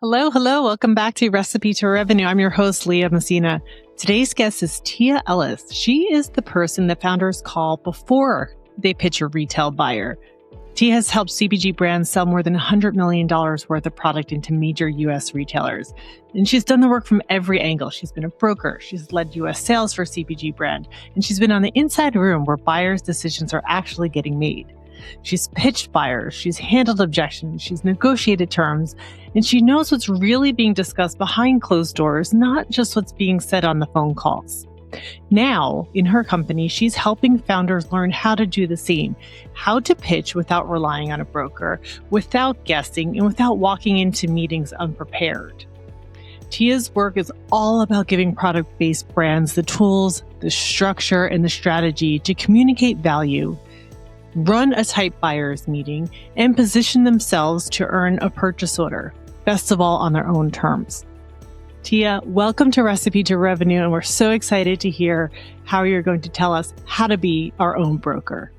Hello, hello. Welcome back to Recipe to Revenue. I'm your host, Leah Messina. Today's guest is Tia Ellis. She is the person that founders call before they pitch a retail buyer. Tia has helped CPG brands sell more than $100 million worth of product into major U.S. retailers. And she's done the work from every angle. She's been a broker. She's led U.S. sales for CPG brand. And she's been on the inside room where buyers' decisions are actually getting made. She's pitched buyers, she's handled objections, she's negotiated terms, and she knows what's really being discussed behind closed doors, not just what's being said on the phone calls. Now, in her company, she's helping founders learn how to do the same, how to pitch without relying on a broker, without guessing, and without walking into meetings unprepared. Tia's work is all about giving product-based brands the tools, the structure, and the strategy to communicate value, run a tight buyer's meeting, and position themselves to earn a purchase order, best of all on their own terms. Tia, welcome to Recipe to Revenue, and we're so excited to hear how you're going to tell us how to be our own broker.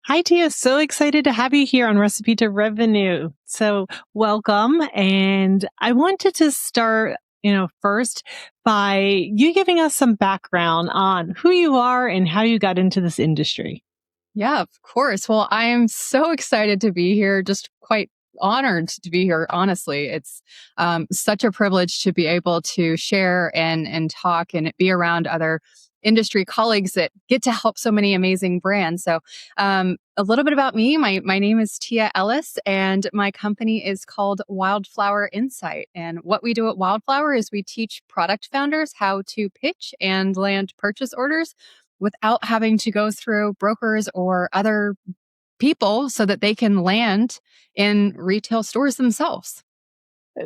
Hi, Tia. So excited to have you here on Recipe to Revenue. So welcome. And I wanted to start, first by you giving us some background on who you are and how you got into this industry. Yeah, of course. Well, I am so excited to be here, just quite honored to be here. Honestly, it's such a privilege to be able to share and talk and be around other industry colleagues that get to help so many amazing brands. So a little bit about me. My name is Tia Ellis, and my company is called Wildflower Insight. And what we do at Wildflower is we teach product founders how to pitch and land purchase orders without having to go through brokers or other people so that they can land in retail stores themselves.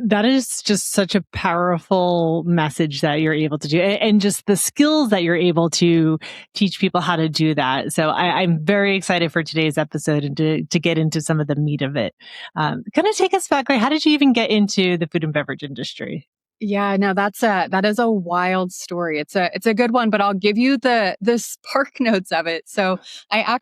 That is just such a powerful message that you're able to do, and just the skills that you're able to teach people how to do that. So I'm very excited for today's episode and to get into some of the meat of it. Kind of take us back, like, how did you even get into the food and beverage industry? Yeah, no, that is a wild story. It's a good one, but I'll give you the spark notes of it. So I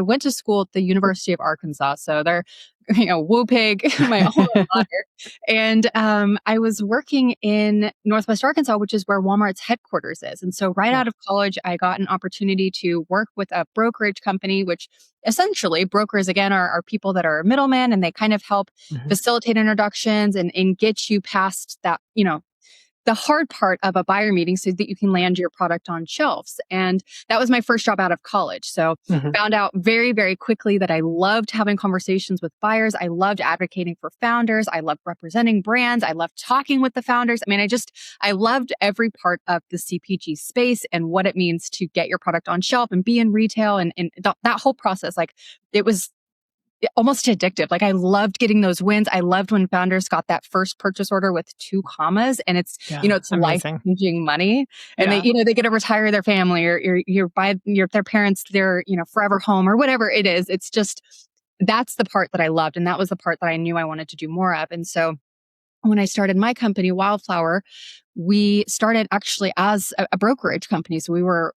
went to school at the University of Arkansas. So they're woo pig, my alma mater. And I was working in Northwest Arkansas, which is where Walmart's headquarters is. And so right out of college, I got an opportunity to work with a brokerage company, which essentially brokers, again, are people that are a middleman, and they kind of help facilitate introductions and get you past that, the hard part of a buyer meeting so that you can land your product on shelves. And that was my first job out of college. So found out very, very quickly that I loved having conversations with buyers. I loved advocating for founders. I loved representing brands. I loved talking with the founders. I mean, I loved every part of the CPG space and what it means to get your product on shelf and be in retail and that whole process. Like, it was almost addictive. Like, I loved getting those wins. I loved when founders got that first purchase order with 2 commas, and it's life-changing money, and they get to retire their family or their parents their forever home or whatever it is. It's just, that's the part that I loved, and that was the part that I knew I wanted to do more of. And so when I started my company, Wildflower, we started actually as a brokerage company. So we were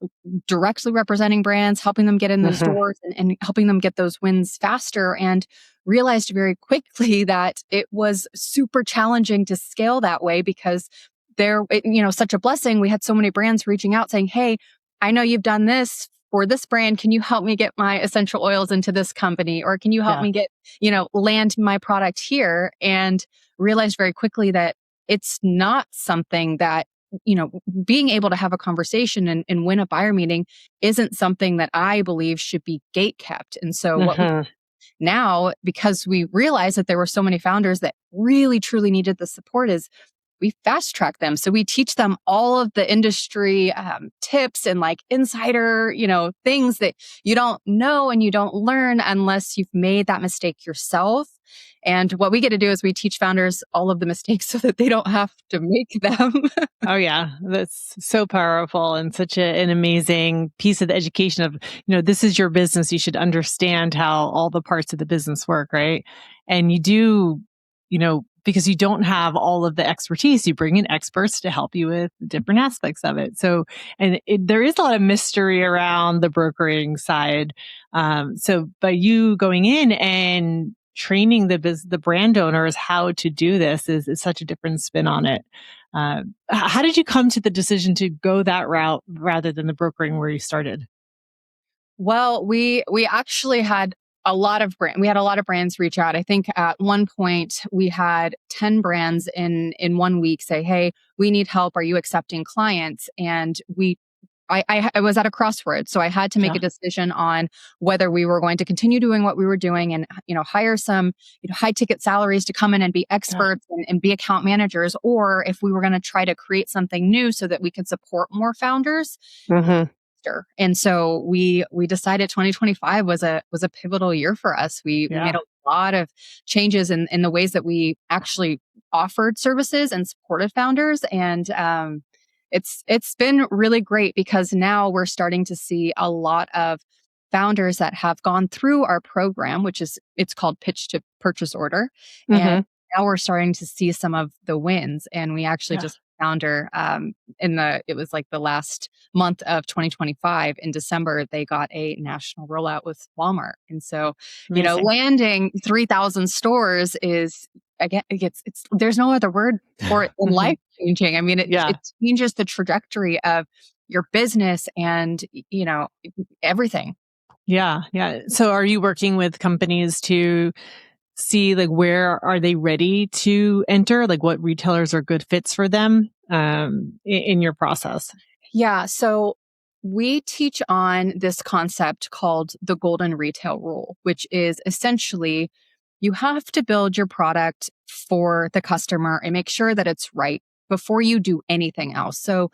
directly representing brands, helping them get in those doors and helping them get those wins faster, and realized very quickly that it was super challenging to scale that way because such a blessing. We had so many brands reaching out saying, "Hey, I know you've done this for this brand. Can you help me get my essential oils into this company? Or can you help me get, land my product here?" And realized very quickly that it's not something that, being able to have a conversation and win a buyer meeting isn't something that I believe should be gate kept. And so what we now, because we realized that there were so many founders that really truly needed the support, is we fast track them. So we teach them all of the industry tips and like insider, things that you don't know and you don't learn unless you've made that mistake yourself. And what we get to do is we teach founders all of the mistakes so that they don't have to make them. Oh, yeah. That's so powerful and such an amazing piece of the education of, this is your business. You should understand how all the parts of the business work, right? And you do, because you don't have all of the expertise. You bring in experts to help you with different aspects of it. So, there is a lot of mystery around the brokering side. So by you going in and training the brand owners how to do this is such a different spin on it. How did you come to the decision to go that route rather than the brokering where you started? Well, we actually had we had a lot of brands reach out. I think at one point we had 10 brands in 1 week say, "Hey, we need help. Are you accepting clients?" And I was at a crossroads, so I had to make Yeah. a decision on whether we were going to continue doing what we were doing and hire some high ticket salaries to come in and be Yeah. experts and be account managers, or if we were going to try to create something new so that we could support more founders. Hmm. And so we decided 2025 was a pivotal year for us. We made Yeah. a lot of changes in the ways that we actually offered services and supported founders. And it's been really great because now we're starting to see a lot of founders that have gone through our program, it's called pitch to purchase order. And Hmm. now we're starting to see some of the wins. And we actually Yeah. just founder it was like the last month of 2025 in December, they got a national rollout with Walmart. And so, Amazing. landing 3,000 stores is, again, it's there's no other word for it than Mhm. life changing. I mean, Yeah. it changes the trajectory of your business and, everything. Yeah. Yeah. So are you working with companies to see like where are they ready to enter? Like what retailers are good fits for them in your process? Yeah. So we teach on this concept called the golden retail rule, which is essentially you have to build your product for the customer and make sure that it's right before you do anything else. So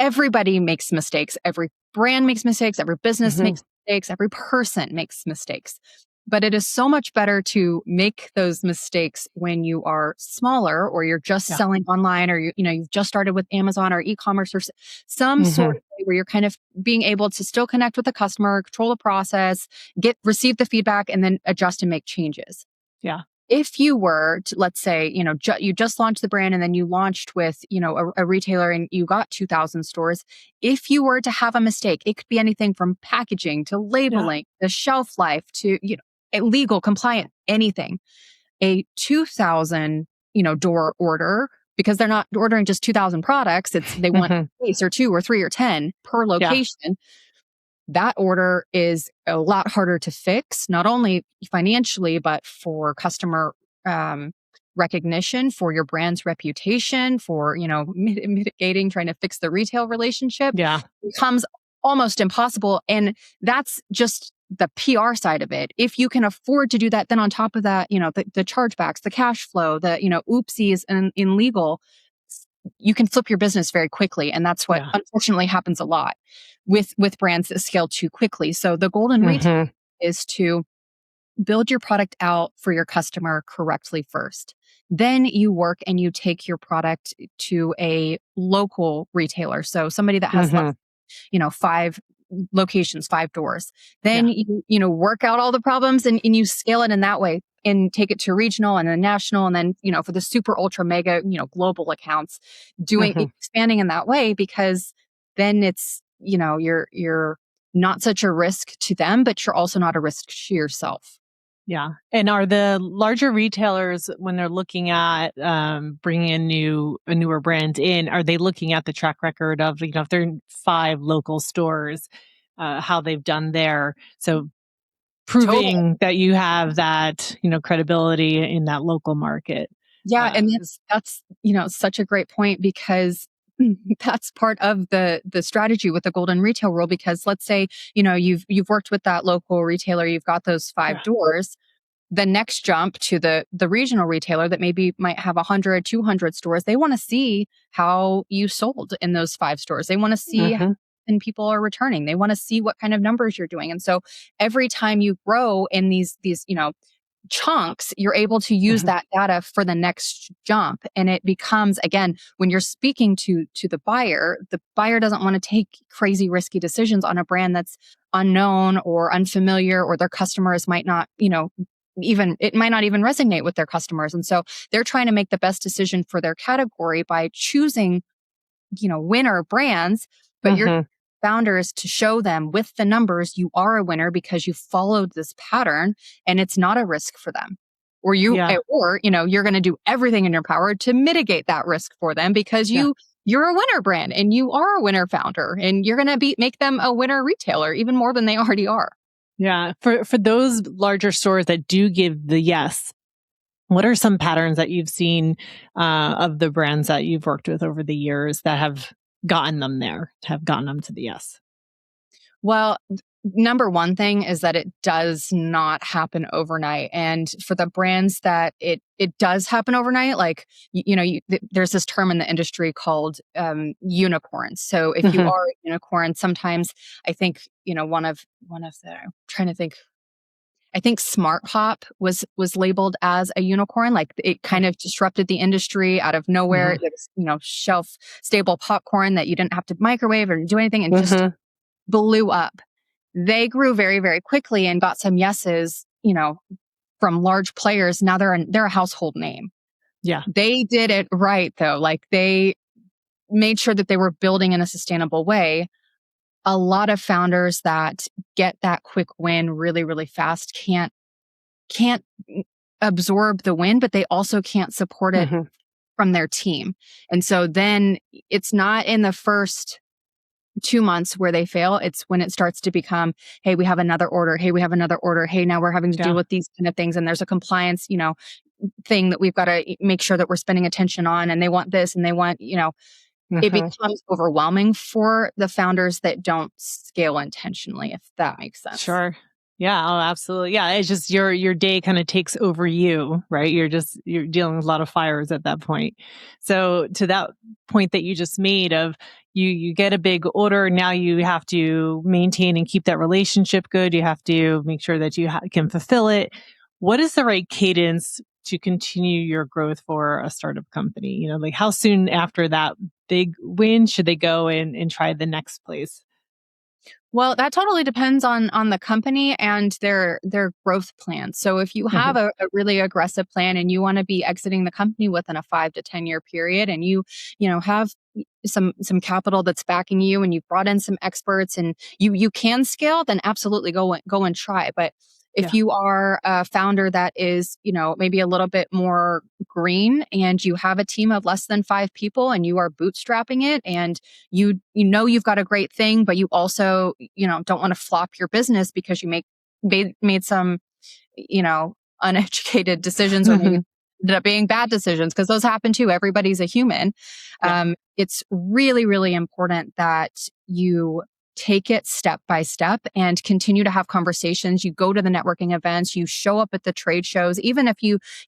everybody makes mistakes. Every brand makes mistakes. Every business Hmm. makes mistakes. Every person makes mistakes. But it is so much better to make those mistakes when you are smaller or you're just Yeah. selling online or you've just started with Amazon or e-commerce or some sort Hmm. of way where you're kind of being able to still connect with the customer, control the process, receive the feedback and then adjust and make changes. Yeah. If you were to, let's say, you just launched the brand and then you launched with, a retailer and you got 2,000 stores. If you were to have a mistake, it could be anything from packaging to Yeah. labeling, the shelf life to, legal, compliant, anything. A 2,000, door order, because they're not ordering just 2,000 products. They want Hmm. a case or two or three or 10 per Yeah. location. That order is a lot harder to fix, not only financially, but for customer um, recognition, for your brand's reputation, for mitigating, trying to fix the retail relationship Yeah. becomes almost impossible. And that's just the PR side of it. If you can afford to do that, then on top of that, the chargebacks, the cash flow, the oopsies in legal, you can flip your business very quickly, and that's what Yeah. unfortunately happens a lot with brands that scale too quickly. So the golden retail Hmm. is to build your product out for your customer correctly first. Then you work and you take your product to a local retailer. So somebody that has Hmm. less, 5 locations, 5 doors. Then Yeah. work out all the problems and you scale it in that way and take it to regional and then national. And then, for the super ultra mega, global accounts, Hmm. expanding in that way, because then it's, you're not such a risk to them, but you're also not a risk to yourself. Yeah. And are the larger retailers, when they're looking at bringing in a newer brand in, are they looking at the track record of, if they're in 5 local stores, how they've done there? So Totally. proving that you have that, credibility in that local market. Yeah, and Um, that's such a great point because that's part of the strategy with the golden retail rule. Because let's say you've worked with that local retailer, you've got those five yeah. doors. The next jump to the regional retailer that maybe might have 100, 200 stores, they want to see how you sold in those 5 stores. They want to see how Hmm. and people are returning. They want to see what kind of numbers you're doing. And so every time you grow in these chunks, you're able to use Hmm. that data for the next jump. And it becomes, again, when you're speaking to the buyer doesn't want to take crazy risky decisions on a brand that's unknown or unfamiliar, or their customers might not, it might not even resonate with their customers. And so they're trying to make the best decision for their category by choosing, winner brands, but your Hmm. founders to show them with the numbers, you are a winner because you followed this pattern and it's not a risk for them. Yeah. You're going to do everything in your power to mitigate that risk for them because Yeah. you're a winner brand and you are a winner founder and you're going to make them a winner retailer even more than they already are. Yeah. For those larger stores that do give the yes, what are some patterns that you've seen of the brands that you've worked with over the years that have gotten them there, have gotten them to the yes? Well, number one thing is that it does not happen overnight. And for the brands that it does happen overnight, like, there's this term in the industry called unicorns. So if you Hmm. are a unicorn, sometimes I think, I'm trying to think. I think Smart Hop was labeled as a unicorn. Like it kind of disrupted the industry out of nowhere. Hmm. It was, shelf stable popcorn that you didn't have to microwave or do anything and just Hmm. blew up. They grew very, very quickly and got some yeses, from large players. Now they're a household name. Yeah. They did it right though. Like they made sure that they were building in a sustainable way. A lot of founders that get that quick win really, really fast can't absorb the win, but they also can't support it Hmm. from their team. And so then it's not in the first 2 months where they fail. It's when it starts to become, hey, we have another order. Hey, we have another order. Hey, now we're having to deal Yeah. with these kind of things. And there's a compliance, thing that we've got to make sure that we're spending attention on. And they want this and they want, it Hmm. becomes overwhelming for the founders that don't scale intentionally, if that makes sense. Sure. Yeah. Oh, absolutely. Yeah. It's just your day kind of takes over you, right? You're dealing with a lot of fires at that point. So to that point that you just made of you get a big order, now you have to maintain and keep that relationship good. You have to make sure that you can fulfill it. What is the right cadence to continue your growth for a startup company? Like how soon after that big win should they go and try the next place? Well, that totally depends on the company and their growth plan. So if you have Hmm. a really aggressive plan and you want to be exiting the company within a 5 to 10 year period, and have some capital that's backing you, and you've brought in some experts, and you can scale, then absolutely go and try. But if Yeah. you are a founder that is, maybe a little bit more green and you have a team of less than 5 people and you are bootstrapping it and you've got a great thing, but you also, don't want to flop your business because you made some, uneducated decisions or maybe ended up being bad decisions because those happen too. Everybody's a human. Yeah. It's really, really important that you take it step by step and continue to have conversations. You go to the networking events, you show up at the trade shows, even if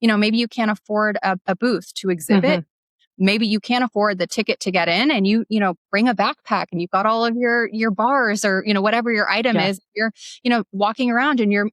maybe you can't afford a booth to exhibit. Hmm. Maybe you can't afford the ticket to get in and bring a backpack and you've got all of your bars or, whatever your item Yeah. is. You're, walking around and you're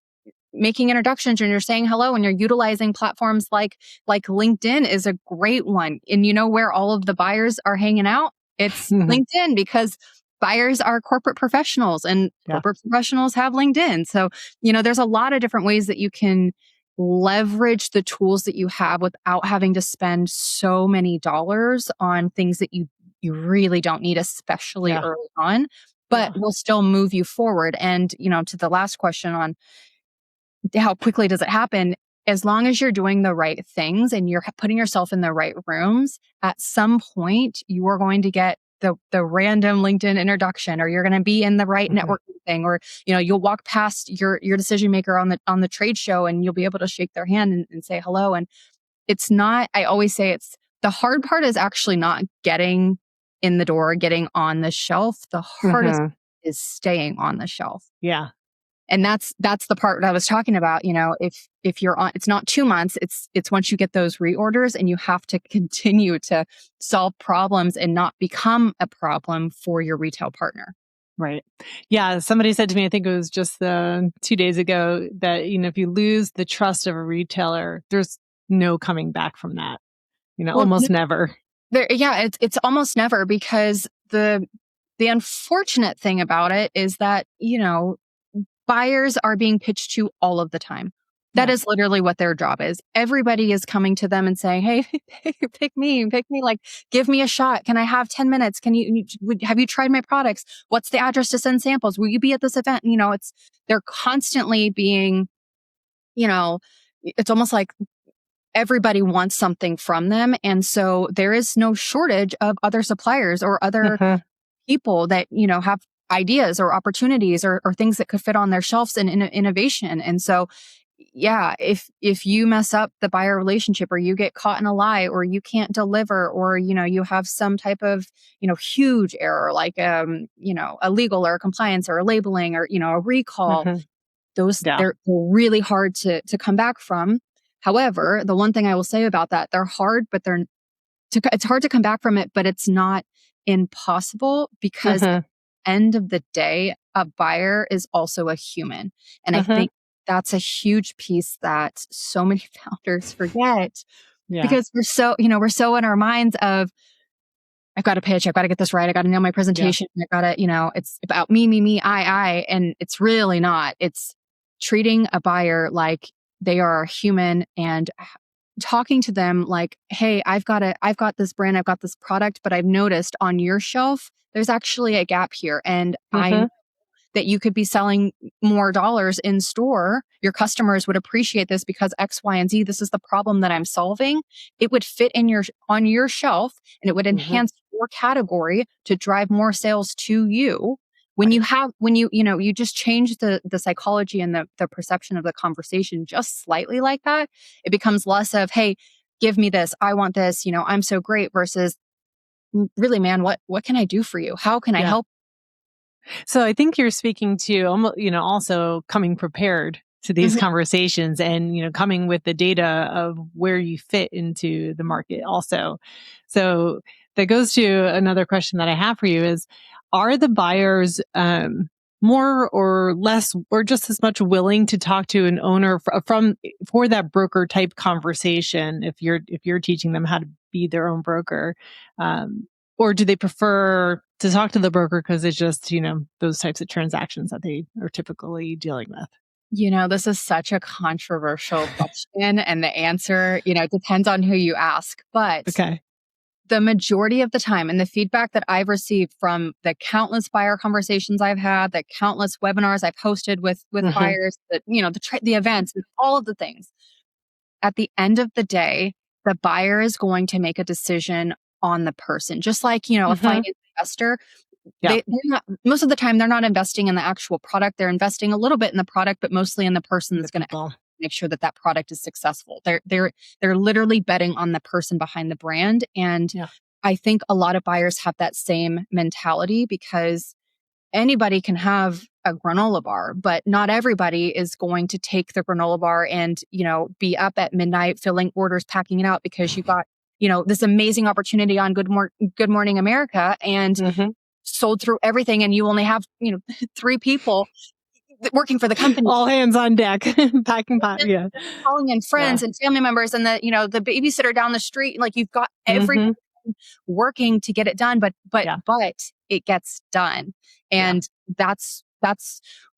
making introductions and you're saying hello and you're utilizing platforms like LinkedIn is a great one. And you know where all of the buyers are hanging out? It's Mhm. LinkedIn because buyers are corporate professionals and Yeah. corporate professionals have LinkedIn. So, there's a lot of different ways that you can leverage the tools that you have without having to spend so many dollars on things that you really don't need, especially Yeah. early on, but Yeah. will still move you forward. And, to the last question on how quickly does it happen? As long as you're doing the right things and you're putting yourself in the right rooms, at some point you are going to get the random LinkedIn introduction, or you're going to be in the right Mhm. networking thing, or you'll walk past your decision maker on the trade show and you'll be able to shake their hand and say hello. And it's not. I always say it's the hard part is actually not getting in the door, getting on the shelf. The hardest Mhm. is staying on the shelf. Yeah. And that's the part that I was talking about. If you're on, it's not 2 months, it's once you get those reorders and you have to continue to solve problems and not become a problem for your retail partner. Right. Yeah. Somebody said to me, I think it was just 2 days ago, that if you lose the trust of a retailer, there's no coming back from that. Well, Almost never. yeah, it's almost never, because the unfortunate thing about it is that, buyers are being pitched to all of the time. That Yeah. is literally what their job is. Everybody is coming to them and saying, "Hey, pick me, like, give me a shot. Can I have 10 minutes? Have you tried my products? What's the address to send samples? Will you be at this event?" They're constantly being, you know, it's almost like everybody wants something from them. And so there is no shortage of other suppliers or other Mhm. people that, have ideas or opportunities or things that could fit on their shelves and innovation. And so, yeah, if you mess up the buyer relationship or you get caught in a lie or you can't deliver or, you have some type of, huge error like, a legal or a compliance or a labeling or, a recall, Mhm. those Yeah. they're really hard to come back from. However, the one thing I will say about that, they're hard, but it's hard to come back from it, but it's not impossible because at Mhm. the end of the day, a buyer is also a human. And I Mhm. think that's a huge piece that so many founders forget Yeah. because we're so in our minds of, I've got to pitch, I've got to get this right, I got to nail my Yeah. presentation, I got to, it's about me, I, and it's really not. It's treating a buyer like they are a human and talking to them like, "Hey, I've got this brand, I've got this product, but I've noticed on your shelf there's actually a gap here and I Mhm. that you could be selling more dollars in store. Your customers would appreciate this because X, Y, and Z. This is the problem that I'm solving. It would fit on your shelf and it would Mhm. enhance your category to drive more sales to you. Right. When you just change the psychology and the perception of the conversation just slightly like that, it becomes less of, "Hey, give me this. I want this. I'm so great," versus, "Really, man, what can I do for you? How can I Yeah. help?" So I think you're speaking to also coming prepared to these Mhm. conversations and, coming with the data of where you fit into the market also. So that goes to another question that I have for you is, are the buyers, more or less or just as much willing to talk to an owner for that broker type conversation if you're teaching them how to be their own broker, um, or do they prefer to talk to the broker because it's just, those types of transactions that they are typically dealing with? This is such a controversial question, and the answer, it depends on who you ask. But Okay. the majority of the time, and the feedback that I've received from the countless buyer conversations I've had, the countless webinars I've hosted with Mhm. buyers, the events, and all of the things, at the end of the day, the buyer is going to make a decision on the person. Just like, a Mhm. finance investor, Yeah. they're not, most of the time, they're not investing in the actual product. They're investing a little bit in the product, but mostly in the person The that's going to people. make sure that that product is successful. They're literally betting on the person behind the brand. And Yeah. I think a lot of buyers have that same mentality because anybody can have a granola bar, but not everybody is going to take the granola bar and, be up at midnight filling orders, packing it out because you got, this amazing opportunity on Good Morning America and Mhm. sold through everything and you only have, three people working for the company. All hands on deck. Packing pot. Yeah. Calling in Yeah. friends and family members and the babysitter down the street. Like you've got everybody Mhm. working to get it done, Yeah. but it gets done. Yeah. And that's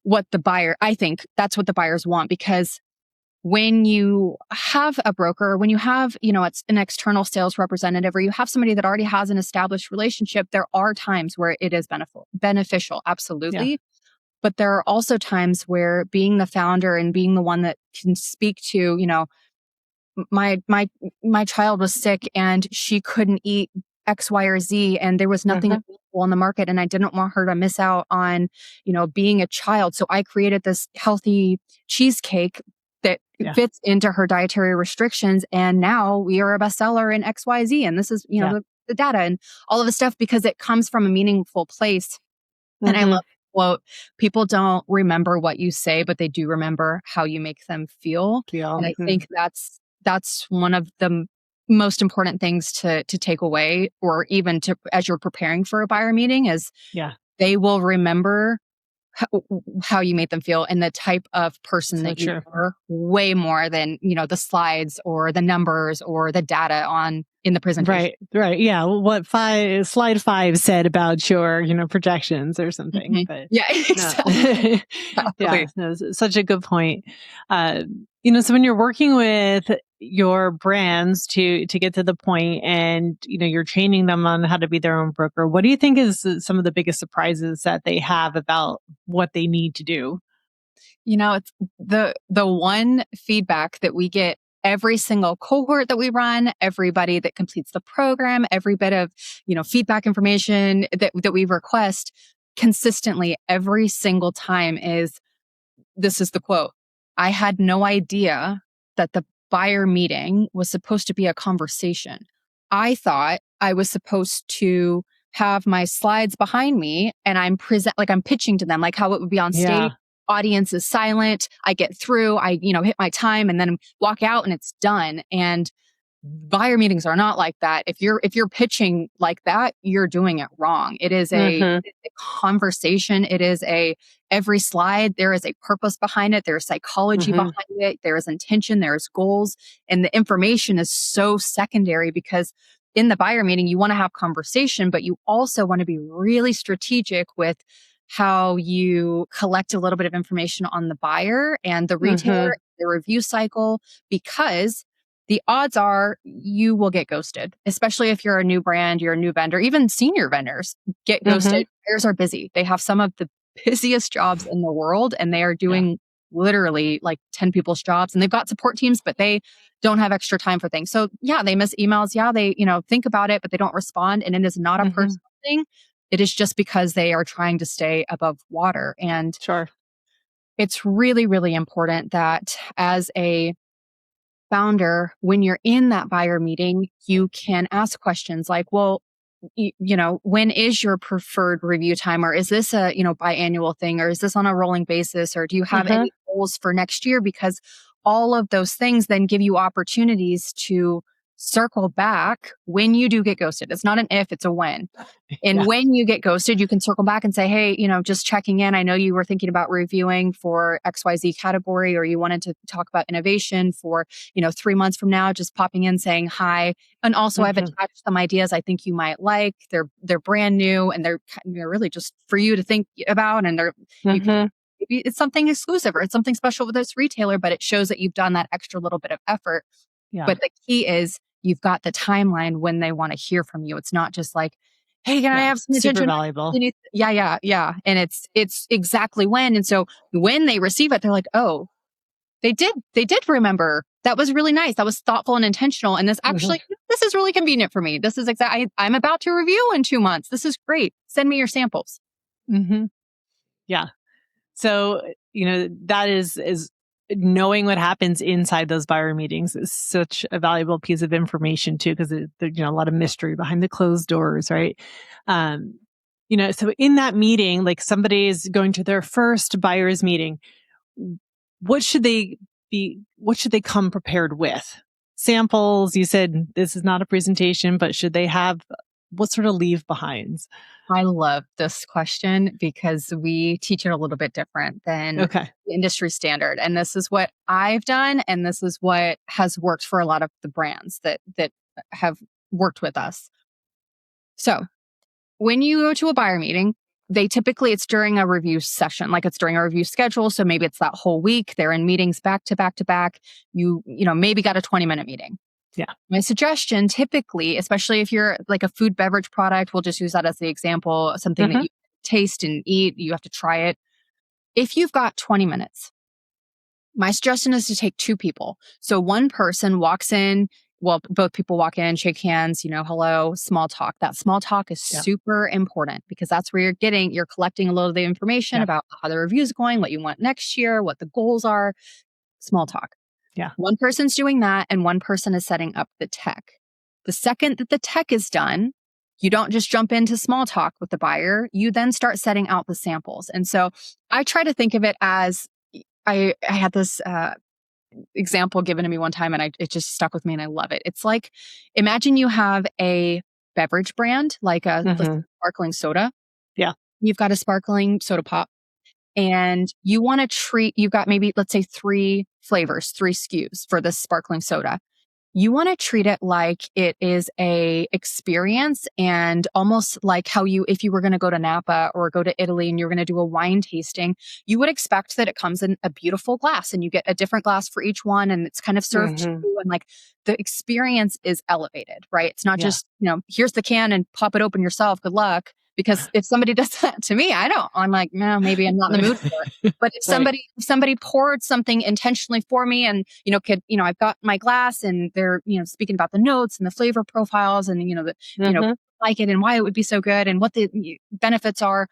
what I think that's what the buyers want because when you have a broker, when you have, it's an external sales representative or you have somebody that already has an established relationship, there are times where it is beneficial, Yeah. absolutely. But there are also times where being the founder and being the one that can speak to, my child was sick and she couldn't eat X, Y, or Z, and there was nothing Mhm. available on the market, and I didn't want her to miss out on, being a child. So I created this healthy cheesecake that Yeah. fits into her dietary restrictions, and now we are a bestseller in X, Y, Z, and this is, Yeah. the data and all of the stuff because it comes from a meaningful place. And I Mhm. love the quote, people don't remember what you say, but they do remember how you make them feel. Feel. And I Mhm. think that's one of the most important things to take away, or even to as you're preparing for a buyer meeting, is Yeah. they will remember how you made them feel and the type of person So that you true. are way more than the slides or the numbers or the data on in the presentation. Right. Yeah. What slide 5 said about your, projections or something, Mhm. but Yeah, no. exactly. Yeah, Exactly. no, such a good point. So when you're working with your brands to get to the point and, you're training them on how to be their own broker, what do you think is some of the biggest surprises that they have about what they need to do? It's the one feedback that we get every single cohort that we run, everybody that completes the program, every bit of, feedback information that we request consistently every single time is, this is the quote: "I had no idea that the buyer meeting was supposed to be a conversation. I thought I was supposed to have my slides behind me and I'm pitching to them, like how it would be on stage. Yeah. Audience is silent. I get through, hit my time and then walk out and it's done." And buyer meetings are not like that. If you're pitching like that, you're doing it wrong. Hmm. It's a conversation. It is a every slide there is a purpose behind it. There's psychology Hmm. behind it. There is intention. There's goals, and the information is so secondary because in the buyer meeting you want to have conversation, but you also want to be really strategic with how you collect a little bit of information on the buyer and the Hmm. retailer, the review cycle, because the odds are you will get ghosted, especially if you're a new brand, you're a new vendor, even senior vendors get Hmm. ghosted. Buyers are busy. They have some of the busiest jobs in the world and they are Yeah. doing literally like 10 people's jobs, and they've got support teams, but they don't have extra time for things. So yeah, they miss emails. Yeah, they, think about it, but they don't respond. And it is not a Hmm. personal thing. It is just because they are trying to stay above water. And Sure. it's really, really important that as a founder, when you're in that buyer meeting, you can ask questions like, well, when is your preferred review time? Or is this a, biannual thing? Or is this on a rolling basis? Or do you have Hmm. any goals for next year? Because all of those things then give you opportunities to circle back when you do get ghosted. It's not an if, it's a when. And Yeah. when you get ghosted, you can circle back and say, hey, just checking in. I know you were thinking about reviewing for XYZ category, or you wanted to talk about innovation for, 3 months from now, just popping in saying hi. And also I've Hmm. attached some ideas I think you might like. They're brand new and they're really just for you to think about. And you can, Hmm. maybe it's something exclusive or it's something special with this retailer, but it shows that you've done that extra little bit of effort. Yeah. But the key is you've got the timeline when they want to hear from you. It's not just like, hey, can I Yeah. have some Super attention? valuable. Yeah, yeah, yeah. And it's exactly when. And so when they receive it, they're like, oh, they did remember. That was really nice. That was thoughtful and intentional. And Hmm. this is really convenient for me. This is exactly, I'm about to review in 2 months. This is great. Send me your samples. Hmm. Yeah. So, that is knowing what happens inside those buyer meetings is such a valuable piece of information too, because there's, a lot of mystery behind the closed doors, right? Um, so in that meeting, like somebody is going to their first buyer's meeting, what should they what should they come prepared with? Samples, you said this is not a presentation, but should they have what sort of leave behinds? I love this question because we teach it a little bit different than Okay. the industry standard. And this is what I've done. And this is what has worked for a lot of the brands that have worked with us. So when you go to a buyer meeting, it's during a review session, like it's during a review schedule. So maybe it's that whole week. They're in meetings back to back to back. Maybe got a 20-minute meeting. Yeah. My suggestion typically, especially if you're like a food beverage product, we'll just use that as the example, something that Hmm. you taste and eat, you have to try it. If you've got 20 minutes, my suggestion is to take two people. So one person walks in, well, both people walk in, shake hands, hello, small talk. That small talk is Yeah. super important because that's where you're collecting a little of the information Yeah. about how the review is going, what you want next year, what the goals are, small talk. Yeah. One person's doing that and one person is setting up the tech. The second that the tech is done, you don't just jump into small talk with the buyer. You then start setting out the samples. And so I try to think of it as I had this example given to me one time and it just stuck with me and I love it. It's like, imagine you have a beverage brand, like let's say Hmm. sparkling soda. Yeah. You've got a sparkling soda pop and you want to you've got maybe, let's say 3 flavors, 3 SKUs for this sparkling soda. you want to treat it like it is a experience, and almost like how if you were going to go to Napa or go to Italy and you're going to do a wine tasting, you would expect that it comes in a beautiful glass and you get a different glass for each one and it's kind of served to Hmm. you, and like the experience is elevated, right? It's not Yeah. just, here's the can and pop it open yourself. Good luck. Because if somebody does that to me, I'm like, no, maybe I'm not in the mood for it. But if Right. somebody poured something intentionally for me and, I've got my glass and they're, speaking about the notes and the flavor profiles and, Hmm. like it and why it would be so good and what the benefits are,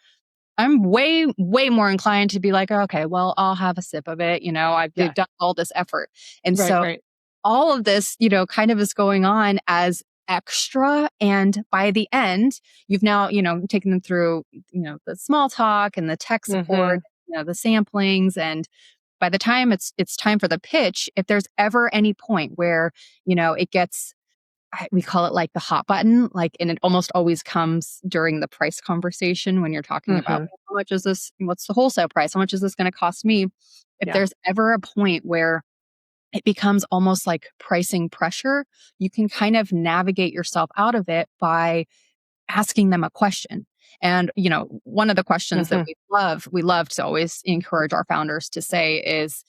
I'm way, way more inclined to be like, okay, well, I'll have a sip of it. They've Yeah. done all this effort. And Right. so Right. all of this, kind of is going on as extra. And by the end, you've now, taken them through, the small talk and the tech Hmm. support, the samplings. And by the time it's time for the pitch, if there's ever any point where, it gets, we call it like the hot button, like, and it almost always comes during the price conversation when you're talking about, Hmm. well, how much is this? What's the wholesale price? How much is this going to cost me? If Yeah. there's ever a point where it becomes almost like pricing pressure, you can kind of navigate yourself out of it by asking them a question. And, one of the questions that Hmm. we love to always encourage our founders to say is,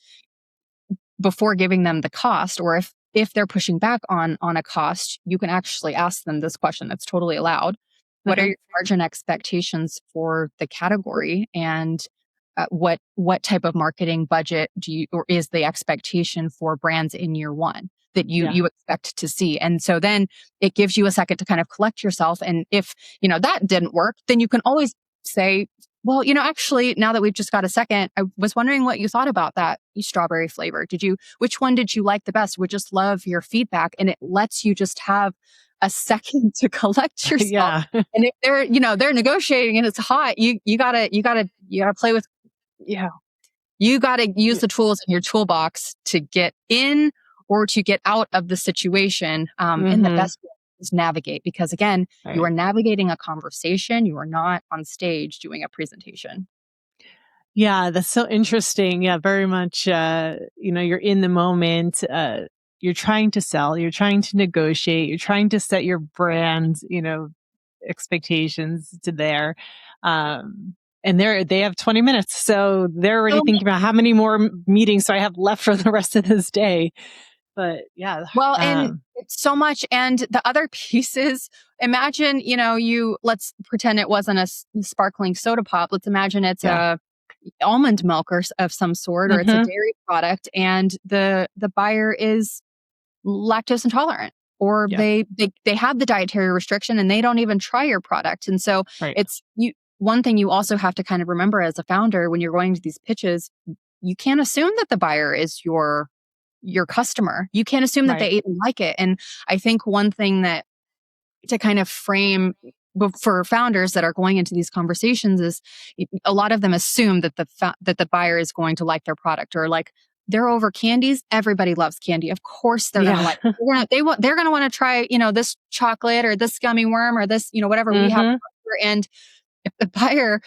before giving them the cost, or if they're pushing back on a cost, you can actually ask them this question that's totally allowed. What are Hmm. your margin expectations for the category? And what type of marketing budget do you, or is the expectation for brands in year one that you Yeah. you expect to see? And so then it gives you a second to kind of collect yourself. And if that didn't work, then you can always say, well, actually, now that we've just got a second, I was wondering what you thought about that strawberry flavor. Which one did you like the best? Would just love your feedback. And it lets you just have a second to collect yourself. Yeah. And if they're negotiating and it's hot, you gotta play with, yeah, you gotta use Yeah. the tools in your toolbox to get in or to get out of the situation. And the Hmm. best way is navigate, because again, you are Right. navigating a conversation. You are not on stage doing a presentation. Yeah, that's so interesting. Yeah, very much. You're in the moment. You're trying to sell. You're trying to negotiate. You're trying to set your brand, expectations to there. And they have 20 minutes, so they're already So thinking about how many more meetings do I have left for the rest of this day. But yeah, Well, and it's so much. And the other piece is, imagine, let's pretend it wasn't a sparkling soda pop. Let's imagine it's yeah. a almond milk of some sort, or it's a Hmm. dairy product, and the buyer is lactose intolerant, or Yeah. they have the dietary restriction and they don't even try your product. And so Right. it's you. One thing you also have to kind of remember as a founder when you're going to these pitches, you can't assume that the buyer is your customer. You can't assume that Right. they even like it. And I think one thing that to kind of frame for founders that are going into these conversations is, a lot of them assume that the buyer is going to like their product, or like, they're over candies. Everybody loves candy. Of course they're going to Yeah. like, they're going to want to try, this chocolate or this gummy worm or this, whatever we have. Hmm. And if the buyer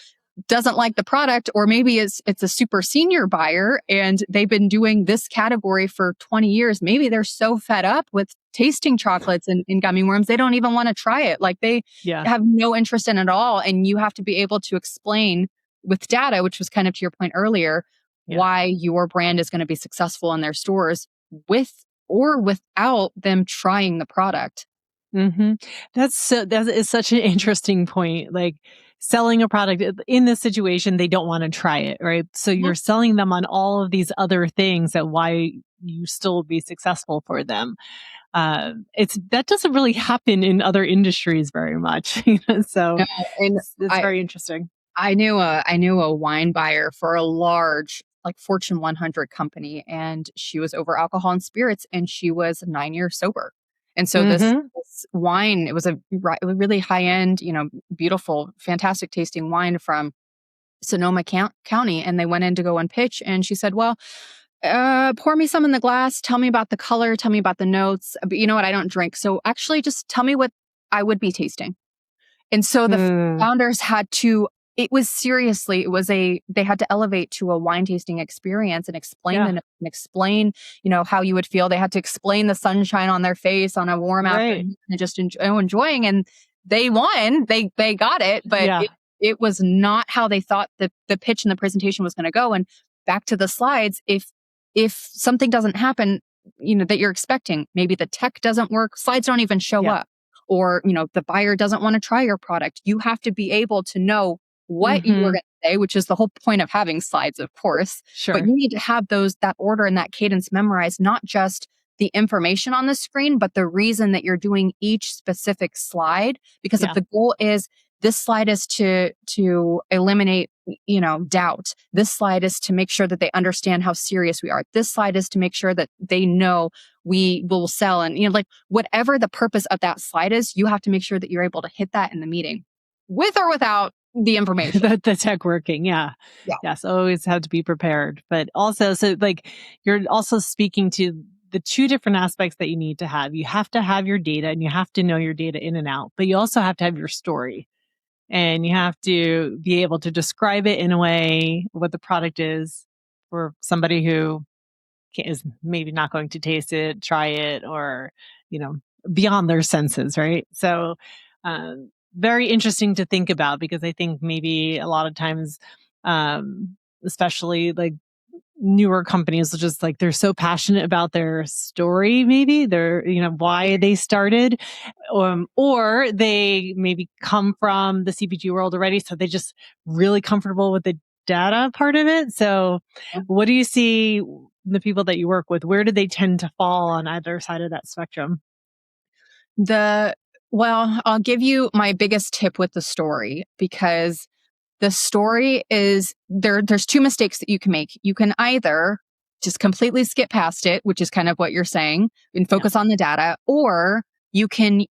doesn't like the product, or maybe it's a super senior buyer and they've been doing this category for 20 years, maybe they're so fed up with tasting chocolates and gummy worms, they don't even want to try it. Like, they Yeah. have no interest in it at all. And you have to be able to explain with data, which was kind of to your point earlier, Yeah. why your brand is going to be successful in their stores with or without them trying the product. Hmm. That is such an interesting point. Like, selling a product in this situation, they don't want to try it, right? So Mhm. you're selling them on all of these other things that why you still be successful for them. It's that doesn't really happen in other industries very much. So Yeah, and it's very interesting. I knew a wine buyer for a large, like, Fortune 100 company, and she was over alcohol and spirits, and she was 9 years sober. And so Hmm. this wine, it was a really high end, beautiful, fantastic tasting wine from Sonoma County, and they went in to go and pitch, and she said, "Well, pour me some in the glass. Tell me about the color. Tell me about the notes. But you know what? I don't drink, so actually, just tell me what I would be tasting." And so the Mm. founders had to it was seriously, they had to elevate to a wine tasting experience and explain Yeah. and explain, how you would feel. They had to explain the sunshine on their face on a warm Right. afternoon and just enjoying. And they won. They got it, but Yeah. it was not how they thought the pitch and the presentation was going to go. And back to the slides, if something doesn't happen, that you're expecting, maybe the tech doesn't work, slides don't even show Yeah. up, or the buyer doesn't want to try your product. You have to be able to know what you were Mhm. going to say, which is the whole point of having slides, of course. But Sure. you need to have that order and that cadence memorized, not just the information on the screen, but the reason that you're doing each specific slide. Because if Yeah. the goal is, this slide is to eliminate, doubt. This slide is to make sure that they understand how serious we are. This slide is to make sure that they know we will sell. And, like, whatever the purpose of that slide is, you have to make sure that you're able to hit that in the meeting, with or without the information. The tech working. Yeah. Yeah. Yes. Always have to be prepared. But also, so like you're also speaking to the two different aspects that you need to have. You have to have your data and you have to know your data in and out, but you also have to have your story and you have to be able to describe it in a way what the product is for somebody who is maybe not going to taste it, try it, or, you know, beyond their senses, right? So, very interesting to think about because I think maybe a lot of times, especially like newer companies will just like they're so passionate about their story, maybe they're, why they started, or they maybe come from the CPG world already, so they just really comfortable with the data part of it. So what do you see the people that you work with, where do they tend to fall on either side of that spectrum? Well, I'll give you my biggest tip with the story, because the story is there's two mistakes that you can make. You can either just completely skip past it, which is kind of what you're saying, and Yeah. focus on the data, or you can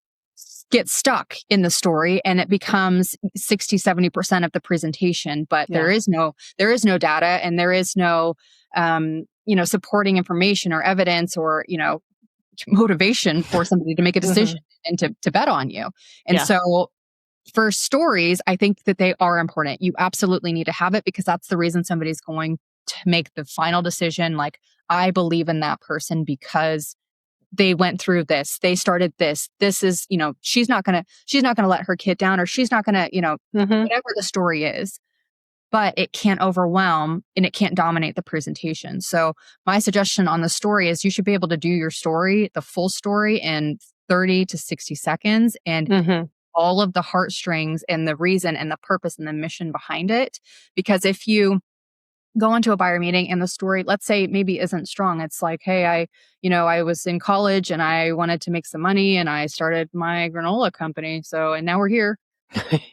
get stuck in the story and it becomes 60-70% of the presentation, but Yeah. there is no data, and there is no supporting information or evidence, or motivation for somebody to make a decision Mhm. and to bet on you. And Yeah. so for stories, I think that they are important. You absolutely need to have it, because that's the reason somebody's going to make the final decision. Like, I believe in that person because they went through this. They started this. This is, she's not gonna let her kid down, or she's not gonna, Mhm. whatever the story is, but it can't overwhelm and it can't dominate the presentation. So my suggestion on the story is, you should be able to do your story, the full story, in 30 to 60 seconds, and Mhm. all of the heartstrings and the reason and the purpose and the mission behind it. Because if you go into a buyer meeting and the story, let's say, maybe isn't strong, it's like, hey, I was in college and I wanted to make some money and I started my granola company. So, and now we're here.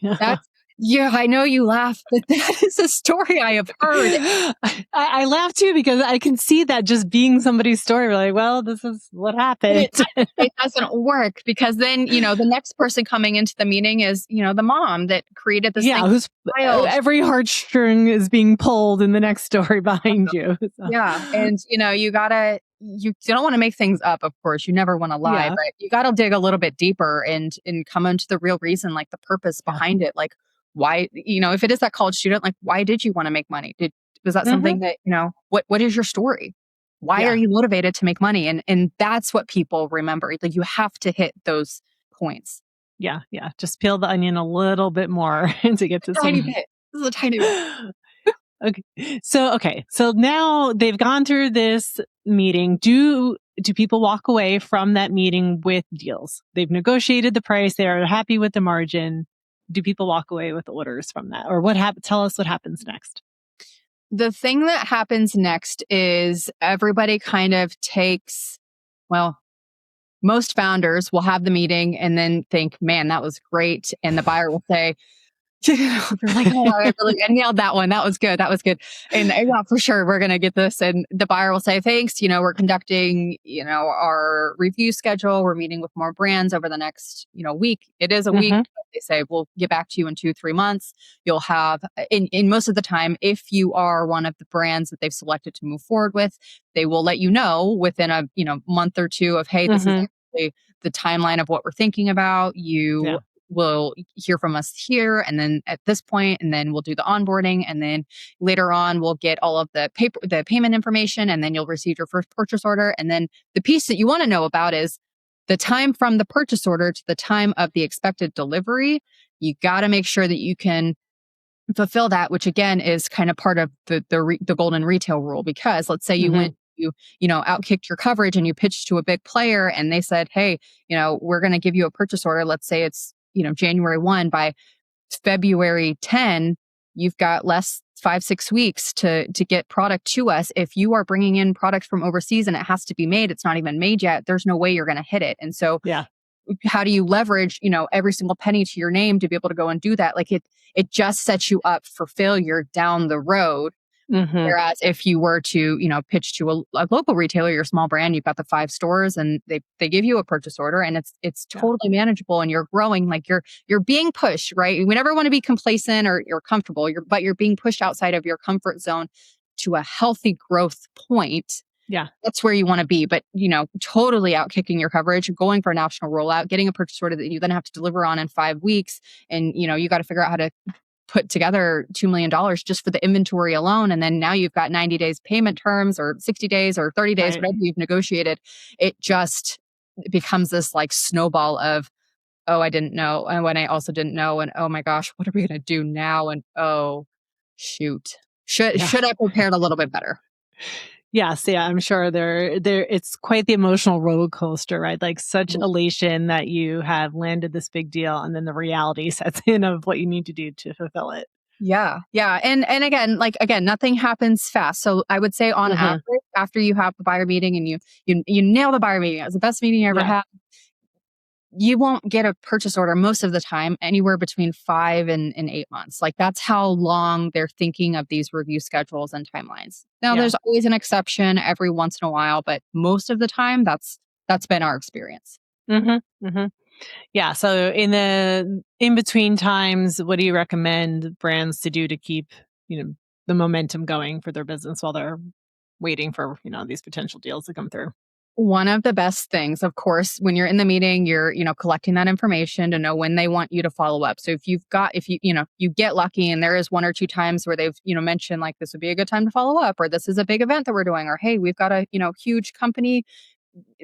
That's, yeah, I know you laugh, but that is a story I have heard. I laugh too because I can see that just being somebody's story. We're like, well, this is what But happened. it doesn't work, because then, the next person coming into the meeting is, the mom that created this thing. Yeah, who's Child. every heartstring is being pulled in the next story behind you. So, Yeah. And, you don't want to make things up, of course. You never want to lie, yeah, but you got to dig a little bit deeper and come into the real reason, like the purpose yeah. behind it. Like, why, if it is that college student, like, why did you want to make money? Was that Hmm. something that, what is your story? Why are Yeah, you motivated to make money? And that's what people remember. Like, you have to hit those points. yeah, yeah. Just peel the onion a little bit more to get to A tiny some. bit. This is a tiny bit. Okay. So now they've gone through this meeting. Do people walk away from that meeting with deals? They've negotiated the price. They are happy with the margin. Do people walk away with orders from that, or what happens? Tell us what happens next. The thing that happens next is everybody kind of takes, well, most founders will have the meeting and then think, man, that was great. And the buyer will say, they're like, oh, I nailed that one. That was good. That was good. And yeah, for sure, we're going to get this. And the buyer will say, thanks. We're conducting, our review schedule. We're meeting with more brands over the next, week. It is a week. Hmm. But they say, we'll get back to you in 2-3 months. You'll have, in most of the time, if you are one of the brands that they've selected to move forward with, they will let you know within a, month or two of, hey, this is Hmm. actually the timeline of what we're thinking about. Yeah. will hear from us here, and then at this point, and then we'll do the onboarding, and then later on we'll get all of the payment information, and then you'll receive your first purchase order. And then the piece that you want to know about is the time from the purchase order to the time of the expected delivery. You got to make sure that you can fulfill that, which again is kind of part of the golden retail rule. Because let's say you went, outkicked your coverage and you pitched to a big player and they said, hey, we're going to give you a purchase order. Let's say it's, January 1. By February 10, you've got less 5-6 weeks to get product to us. If you are bringing in product from overseas and it has to be made, it's not even made yet, there's no way you're going to hit it. And so how do you leverage, every single penny to your name to be able to go and do that? Like it just sets you up for failure down the road. Whereas if you were to, pitch to a local retailer, your small brand, you've got the 5 stores and they give you a purchase order and it's totally manageable and you're growing, like you're being pushed, right? We never want to be complacent or you're comfortable, but you're being pushed outside of your comfort zone to a healthy growth point. Yeah. That's where you want to be. But, totally outkicking your coverage, going for a national rollout, getting a purchase order that you then have to deliver on in 5 weeks. And, you got to figure out how to put together $2 million just for the inventory alone. And then now you've got 90 days payment terms or 60 days or 30 days, whatever you've negotiated. It just becomes this like snowball of, oh, I didn't know. And when I also didn't know. And oh my gosh, what are we going to do now? And oh, shoot. Should I prepared a little bit better? Yes, yeah, I'm sure it's quite the emotional roller coaster, right? Like such elation that you have landed this big deal and then the reality sets in of what you need to do to fulfill it. Yeah. Yeah. And again, nothing happens fast. So I would say on average, after you have the buyer meeting and you nail the buyer meeting, it was the best meeting you ever had, you won't get a purchase order most of the time, anywhere between 5 and 8 months. Like that's how long they're thinking of these review schedules and timelines. Now there's always an exception every once in a while, but most of the time that's been our experience. Yeah. So in between times, what do you recommend brands to do to keep, the momentum going for their business while they're waiting for, these potential deals to come through? One of the best things, of course, when you're in the meeting, you're, collecting that information to know when they want you to follow up. So if you get lucky and there is 1 or 2 times where they've, mentioned like this would be a good time to follow up, or this is a big event that we're doing, or hey, we've got a, huge company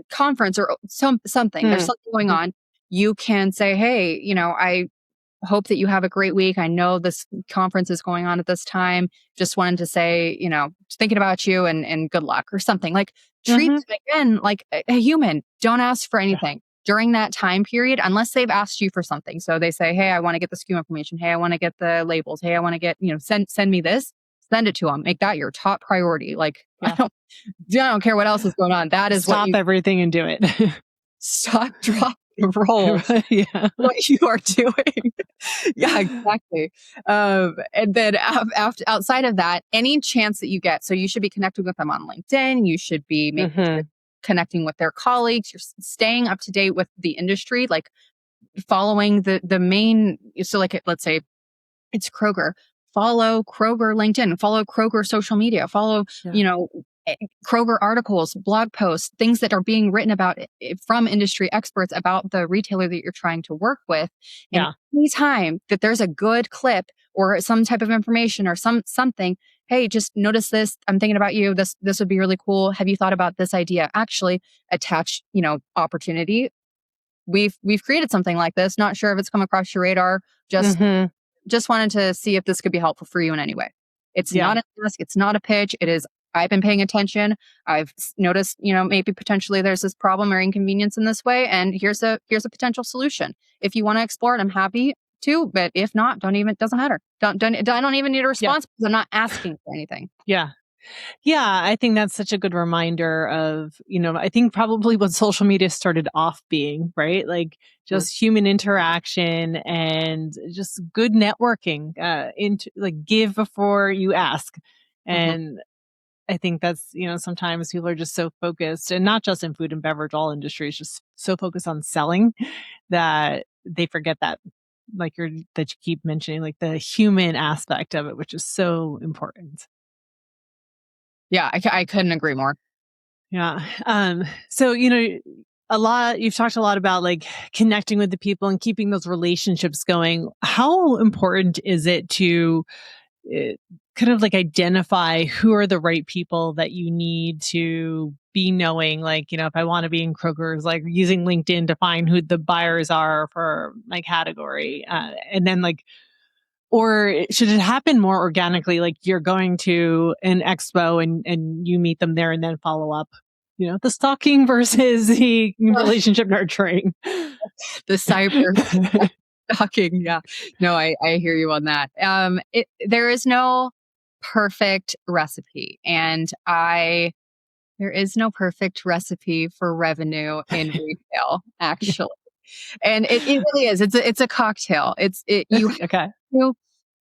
conference or something, there's something going on. You can say, hey, I hope that you have a great week. I know this conference is going on at this time. Just wanted to say, thinking about you and good luck or something. Like treat them again like a human. Don't ask for anything during that time period unless they've asked you for something. So they say, hey, I want to get the SKU information. Hey, I want to get the labels. Hey, I want to get, send me this. Send it to them. Make that your top priority. Like I don't care what else is going on. That is stop everything and do it. Stop, drop, roll. What you are doing. Yeah, exactly. And then outside of that, any chance that you get, so you should be connecting with them on LinkedIn. You should be connecting with their colleagues. You're staying up to date with the industry, like following the main. So like, let's say it's Kroger. Follow Kroger LinkedIn. Follow Kroger social media. Follow, Kroger articles, blog posts, things that are being written about from industry experts about the retailer that you're trying to work with. And anytime that there's a good clip or some type of information or something, hey, just notice this. I'm thinking about you. This would be really cool. Have you thought about this idea? Actually, attach, opportunity. We've created something like this. Not sure if it's come across your radar. Just wanted to see if this could be helpful for you in any way. It's not a task. It's not a pitch. It is, I've been paying attention. I've noticed, maybe potentially there's this problem or inconvenience in this way. And here's a potential solution. If you want to explore it, I'm happy to, but if not, doesn't matter. I don't even need a response because I'm not asking for anything. Yeah. Yeah, I think that's such a good reminder of, I think probably what social media started off being, right? Like just human interaction and just good networking, into like give before you ask. And I think that's, sometimes people are just so focused, and not just in food and beverage, all industries, just so focused on selling that they forget that, that you keep mentioning, like the human aspect of it, which is so important. Yeah, I couldn't agree more. Yeah. So, you've talked a lot about like connecting with the people and keeping those relationships going. How important is it to uh, kind of like identify who are the right people that you need to be knowing? Like, if I want to be in Kroger's, like using LinkedIn to find who the buyers are for my category. And then like, or should it happen more organically? Like you're going to an expo and you meet them there and then follow up, the stalking versus the relationship nurturing. The cyber stalking. Yeah. No, I hear you on that. There is no perfect recipe. And there is no perfect recipe for revenue in retail, actually. And it really is. It's a cocktail. Okay. You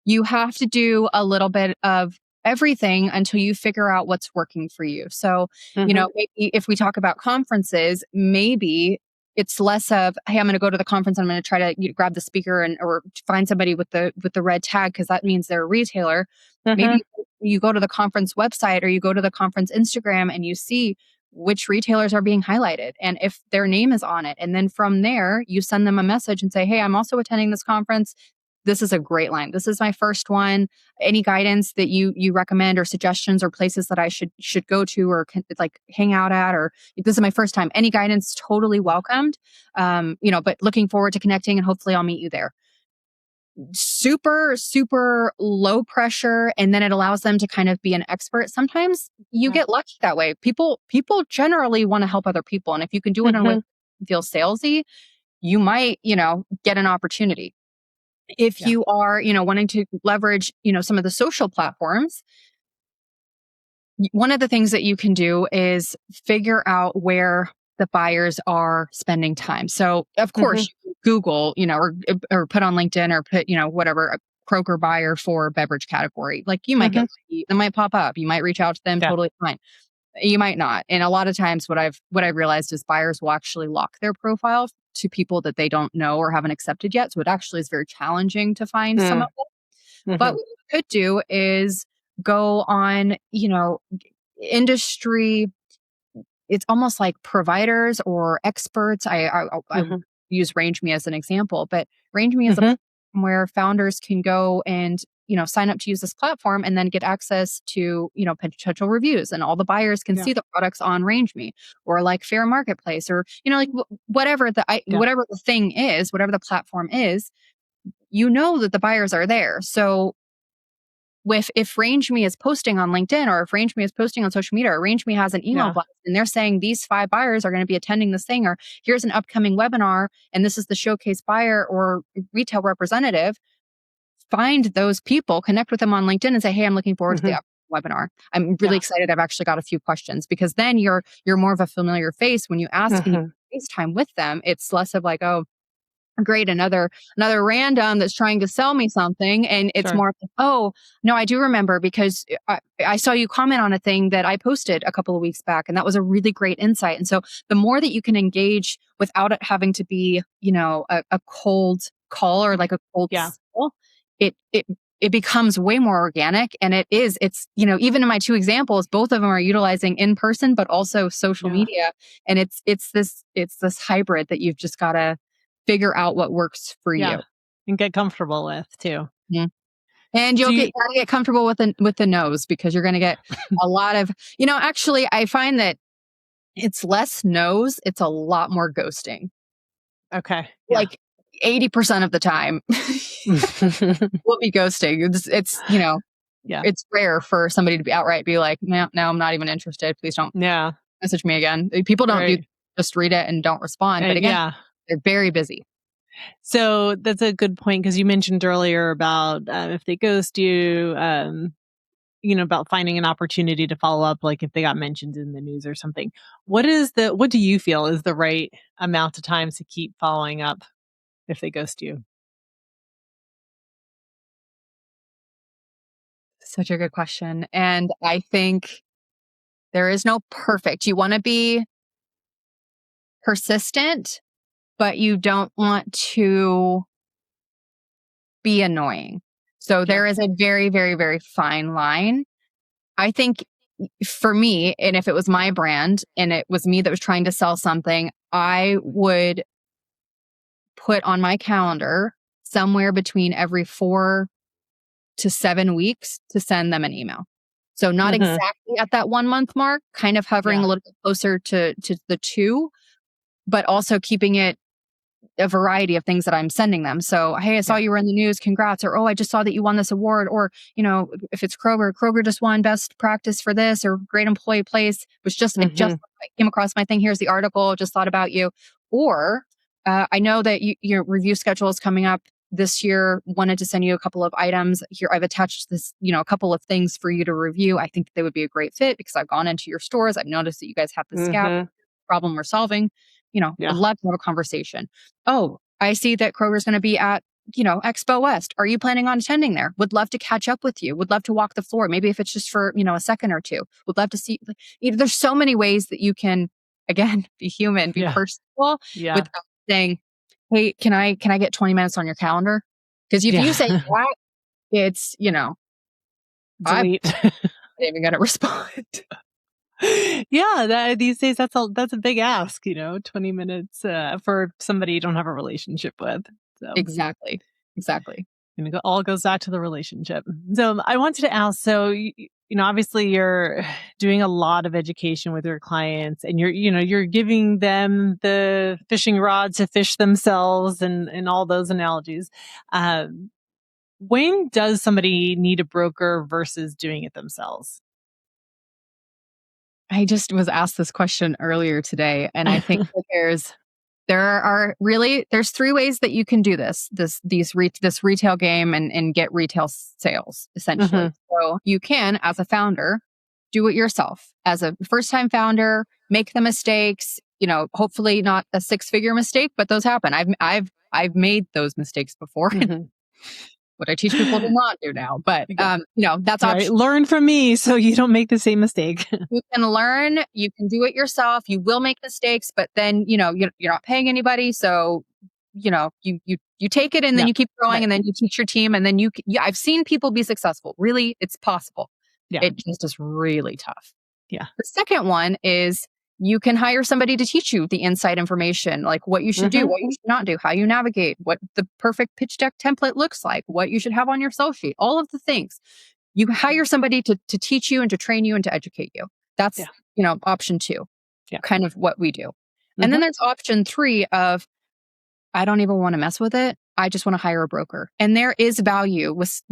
you have to do a little bit of everything until you figure out what's working for you. So, Hmm. maybe if we talk about conferences, maybe it's less of, hey, I'm going to go to the conference. I'm going to try to grab the speaker or find somebody with the red tag because that means they're a retailer. Hmm. Maybe you go to the conference website or you go to the conference Instagram and you see which retailers are being highlighted and if their name is on it. And then from there, you send them a message and say, hey, I'm also attending this conference. This is a great line. This is my first one. Any guidance that you recommend or suggestions or places that I should go to or like hang out at, or this is my first time. Any guidance, totally welcomed. But looking forward to connecting and hopefully I'll meet you there. Super, super low pressure. And then it allows them to kind of be an expert. Sometimes you Yeah. get lucky that way. People generally want to help other people. And if you can do it in a way Hmm. that feels salesy, you might, get an opportunity. If Yeah. you are, wanting to leverage, some of the social platforms, one of the things that you can do is figure out where the buyers are spending time. So, of Hmm. course, you can Google, or put on LinkedIn or put, whatever, a Kroger buyer for beverage category. Like you might get Hmm. lucky, it might pop up. You might reach out to them, Yeah. totally fine. You might not. And a lot of times what I've realized is buyers will actually lock their profile to people that they don't know or haven't accepted yet. So it actually is very challenging to find some of them. But Hmm. what you could do is go on, industry, it's almost like providers or experts. I Hmm. use Range Me as an example, but Range Me is a Hmm. platform where founders can go and sign up to use this platform and then get access to potential reviews, and all the buyers can Yeah. see the products on Range Me or like Fair Marketplace or like Yeah. whatever the thing is, whatever the platform is, that the buyers are there. So if RangeMe is posting on LinkedIn or if RangeMe is posting on social media or RangeMe has an email Yeah. blast and they're saying these 5 buyers are going to be attending this thing, or here's an upcoming webinar and this is the showcase buyer or retail representative, find those people, connect with them on LinkedIn and say, hey, I'm looking forward to the Hmm. webinar. I'm really Yeah. excited. I've actually got a few questions, because then you're more of a familiar face when you ask and you Hmm. FaceTime with them. It's less of like, oh, great, another random that's trying to sell me something, and it's Sure. more like, oh no, I do remember because I saw you comment on a thing that I posted a couple of weeks back, and that was a really great insight. And so the more that you can engage without it having to be a cold call or like a cold Yeah. sell, it becomes way more organic. And it's even in my 2 examples, both of them are utilizing in person but also social Yeah. media. And it's this hybrid that you've just got to figure out what works for Yeah. you. And get comfortable with too. Mhm. And Do you, gotta get comfortable with the no's, because you're gonna get a lot of actually, I find that it's less no's, it's a lot more ghosting. okay. Yeah. Like 80% of the time we'll be ghosting. Yeah. It's rare for somebody to be outright be like, no, no, I'm not even interested. Please don't Yeah. message me again. People don't do, Right. just read it and don't respond. But again, Yeah. they're very busy. So that's a good point because you mentioned earlier about if they ghost you, about finding an opportunity to follow up, like if they got mentioned in the news or something. What do you feel is the right amount of time to keep following up if they ghost you? Such a good question. And I think there is no perfect. You want to be persistent, but you don't want to be annoying. So Yeah. there is a very, very, very fine line. I think for me, and if it was my brand and it was me that was trying to sell something, I would put on my calendar somewhere between every 4 to 7 weeks to send them an email. So not exactly at that 1 month mark, kind of hovering Yeah. a little bit closer to the 2, but also keeping it a variety of things that I'm sending them. So, hey, I saw you were in the news. Congrats. Or, oh, I just saw that you won this award. Or, if it's Kroger just won best practice for this, or great employee place. I came across my thing. Here's the article. Just thought about you. Or, I know that your review schedule is coming up this year. Wanted to send you a couple of items here. I've attached this, a couple of things for you to review. I think they would be a great fit because I've gone into your stores. I've noticed that you guys have this gap problem we're solving. Would love to have a conversation. Oh, I see that Kroger's going to be at, Expo West. Are you planning on attending there? Would love to catch up with you. Would love to walk the floor. Maybe if it's just for, a second or two. Would love to see. There's so many ways that you can, again, be human, be personable without saying, hey, can I get 20 minutes on your calendar? Because if you say that, it's, I'm Delete. not even going to respond. These days that's a big ask, 20 minutes for somebody you don't have a relationship with. So Exactly. and it all goes back to the relationship. So I wanted to ask, so obviously you're doing a lot of education with your clients, and you're giving them the fishing rod to fish themselves, and all those analogies. When does somebody need a broker versus doing it themselves? I just was asked this question earlier today, and I think that there's 3 ways that you can do this retail game and get retail sales, essentially. So you can, as a founder, do it yourself. As a first-time founder, make the mistakes, hopefully not a 6-figure mistake, but those happen. I've made those mistakes before. What I teach people to not do now. But, that's right. option. Learn from me so you don't make the same mistake. You can learn, you can do it yourself. You will make mistakes, but then, you're not paying anybody. So, you take it and then you keep growing, and then you teach your team, and then I've seen people be successful. Really, it's possible. Yeah. It just is really tough. Yeah. The second one is you can hire somebody to teach you the inside information, like what you should do, what you should not do, how you navigate, what the perfect pitch deck template looks like, what you should have on your sell sheet, all of the things. You hire somebody to teach you and to train you and to educate you. That's, option 2, kind of what we do. And then there's option 3 of, I don't even want to mess with it. I just want to hire a broker. And there is value with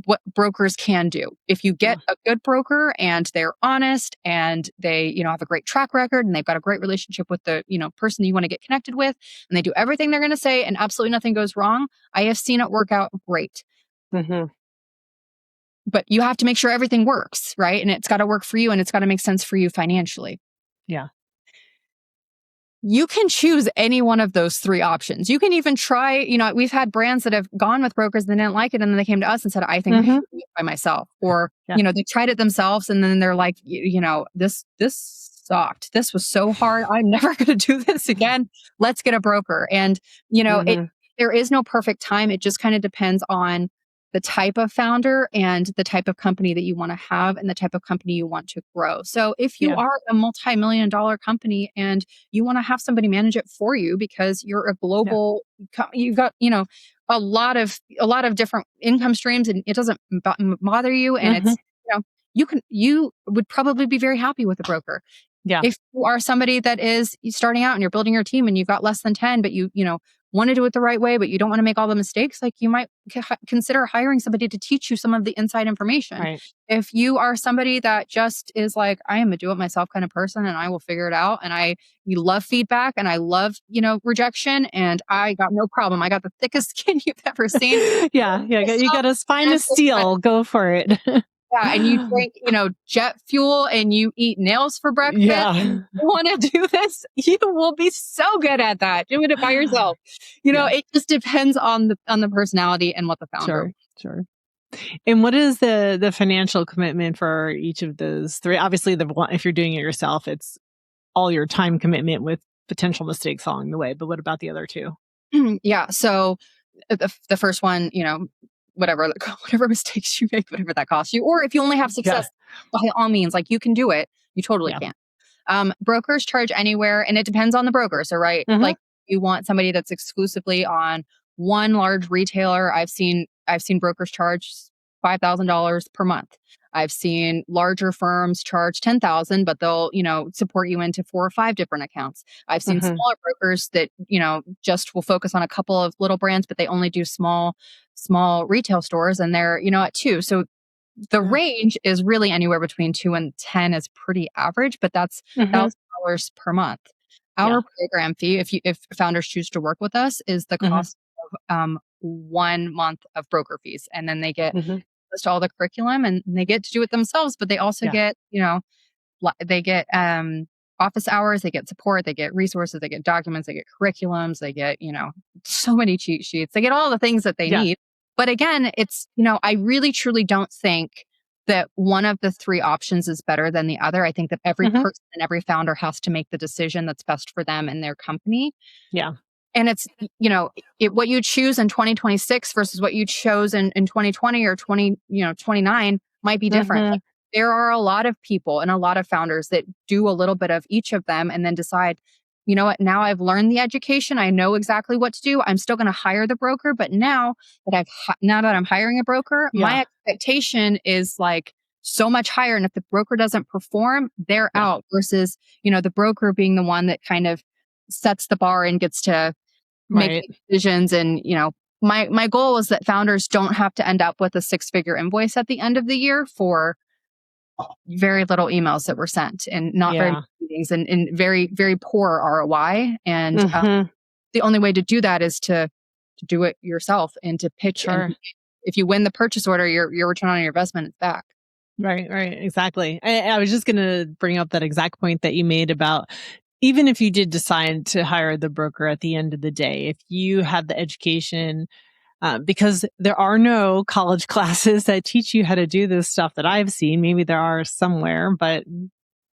what brokers can do. If you get a good broker and they're honest and they, have a great track record and they've got a great relationship with the, person you want to get connected with, and they do everything they're going to say and absolutely nothing goes wrong, I have seen it work out great. But you have to make sure everything works, right? And it's got to work for you, and it's got to make sense for you financially. Yeah. You can choose any one of those 3 options. You can even try, we've had brands that have gone with brokers and they didn't like it, and then they came to us and said, I think I should do it by myself. Or, they tried it themselves, and then they're like, this sucked. This was so hard. I'm never going to do this again. Let's get a broker. And, there is no perfect time. It just kind of depends on the type of founder and the type of company that you want to have and the type of company you want to grow. So if you are a multi-million-dollar company and you want to have somebody manage it for you because you're a global, you've got, a lot of different income streams, and it doesn't bother you. And it's, you would probably be very happy with a broker. Yeah. If you are somebody that is starting out and you're building your team and you've got less than 10, but you want to do it the right way, but you don't want to make all the mistakes, like you might consider hiring somebody to teach you some of the inside information. Right. If you are somebody that just is like, I am a do-it-myself kind of person and I will figure it out, and you love feedback and I love, rejection, and I got no problem. I got the thickest skin you've ever seen. You got as fine as steel. Go for it. Yeah, and you drink, jet fuel, and you eat nails for breakfast. Yeah. You want to do this, you will be so good at that. Doing it by yourself. It just depends on the personality and what the founder. Sure. And what is the financial commitment for each of those 3? Obviously, if you're doing it yourself, it's all your time commitment with potential mistakes along the way. But what about the other 2? Yeah. So the first one, whatever mistakes you make, whatever that costs you, or if you only have success, by all means, like you can do it. You totally can. Brokers charge anywhere, and it depends on the broker. So, right, Mm-hmm. like you want somebody that's exclusively on one large retailer. I've seen brokers charge $5,000 per month. I've seen larger firms charge 10,000, but they'll, support you into 4 or 5 different accounts. I've seen Mm-hmm. smaller brokers that, just will focus on a couple of little brands, but they only do small retail stores, and they're, at 2. So the Yeah. range is really anywhere between 2 and 10 is pretty average, but that's Mm-hmm. $1,000 per month. Yeah. Our program fee, if founders choose to work with us, is the Mm-hmm. cost of 1 month of broker fees, and then they get Mm-hmm. list all the curriculum, and they get to do it themselves. But they also Yeah. get, they get office hours, they get support, they get resources, they get documents, they get curriculums, they get, so many cheat sheets, they get all the things that they Yeah. need. But again, it's, I really truly don't think that one of the 3 options is better than the other. I think that every Mm-hmm. person and every founder has to make the decision that's best for them and their company. Yeah. And it's, what you choose in 2026 versus what you chose in 2020 or 29 might be different. Mm-hmm. Like, there are a lot of people and a lot of founders that do a little bit of each of them and then decide, you know what, now I've learned the education. I know exactly what to do. I'm still going to hire the broker, but now that I'm hiring a broker, Yeah. my expectation is like so much higher. And if the broker doesn't perform, they're Yeah. out versus, the broker being the one that kind of sets the bar and gets to make Right. decisions. And, my goal is that founders don't have to end up with a 6-figure invoice at the end of the year for very little emails that were sent and not very Yeah. many meetings and very, very poor ROI. And Mm-hmm. the only way to do that is to do it yourself and to pitch. And Sure. if you win the purchase order, your return on your investment is back. Right, right, exactly. I was just going to bring up that exact point that you made about even if you did decide to hire the broker at the end of the day, if you had the education, because there are no college classes that teach you how to do this stuff that I've seen. Maybe there are somewhere, but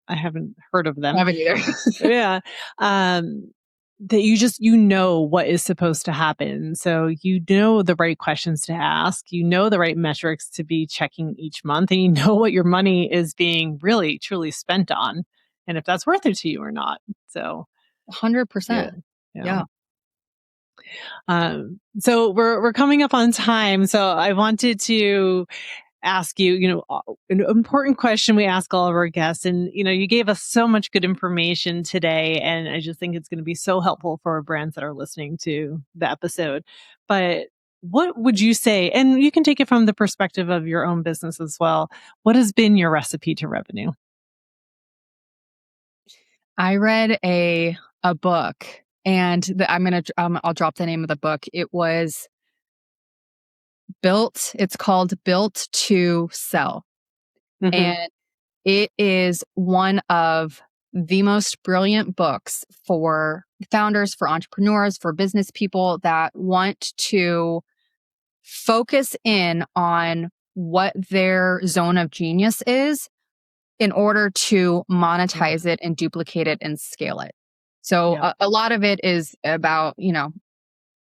I haven't heard of I them. haven't either. Yeah. Um, that you know what is supposed to happen. So you know the right questions to ask, you know the right metrics to be checking each month, and you know what your money is being really truly spent on and if that's worth it to you or not. So yeah. 100%. Yeah. Yeah. So we're coming up on time. So I wanted to ask you, an important question we ask all of our guests. And, you gave us so much good information today. And I just think it's going to be so helpful for our brands that are listening to the episode. But what would you say, and you can take it from the perspective of your own business as well, what has been your recipe to revenue? I read a book, and I'll drop the name of the book. It was it's called Built to Sell. Mm-hmm. And it is one of the most brilliant books for founders, for entrepreneurs, for business people that want to focus in on what their zone of genius is in order to Yeah. monetize it and duplicate it and scale it. So Yeah. a lot of it is about,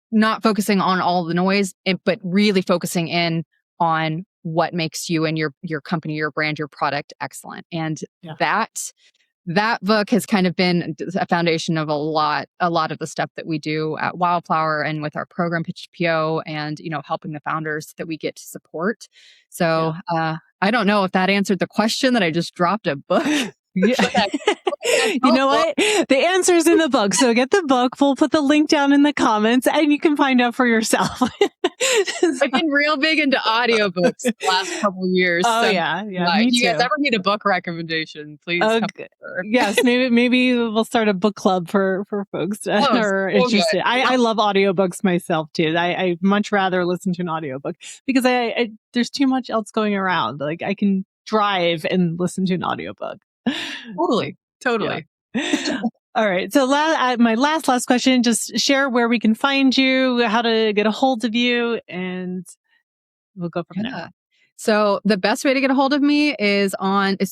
not focusing on all the noise, but really focusing in on what makes you and your company, your brand, your product excellent. And Yeah. that book has kind of been a foundation of a lot of the stuff that we do at Wildflower and with our program Pitch to PO, and helping the founders that we get to support. So I don't know if that answered the question that I just dropped a book. Yeah. You know what? The answer is in the book. So get the book. We'll put the link down in the comments and you can find out for yourself. I've been real big into audiobooks the last couple of years. Oh, so, yeah. Me if you guys too. ever need a book recommendation, please Oh, come yes, maybe we'll start a book club for folks that are interested. I love audiobooks myself too. I much rather listen to an audiobook because I there's too much else going around. Like I can drive and listen to an audiobook. Totally. Yeah. All right. So my last question, just share where we can find you, how to get a hold of you, and we'll go from there. So the best way to get a hold of me is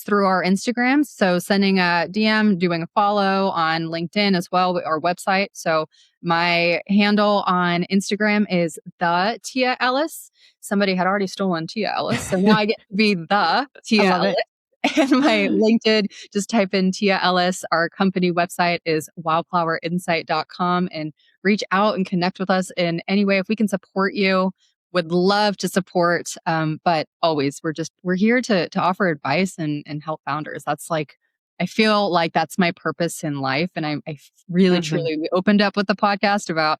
through our Instagram. So sending a DM, doing a follow on LinkedIn as well, our website. So my handle on Instagram is the Tia Ellis. Somebody had already stolen Tia Ellis, so now I get to be the Tia Ellis. And my LinkedIn, just type in Tia Ellis. Our company website is wildflowerinsight.com, and reach out and connect with us in any way. If we can support you, would love to support. But always, we're here to offer advice and help founders. That's like, I feel like that's my purpose in life. And I really, truly, we opened up with the podcast about,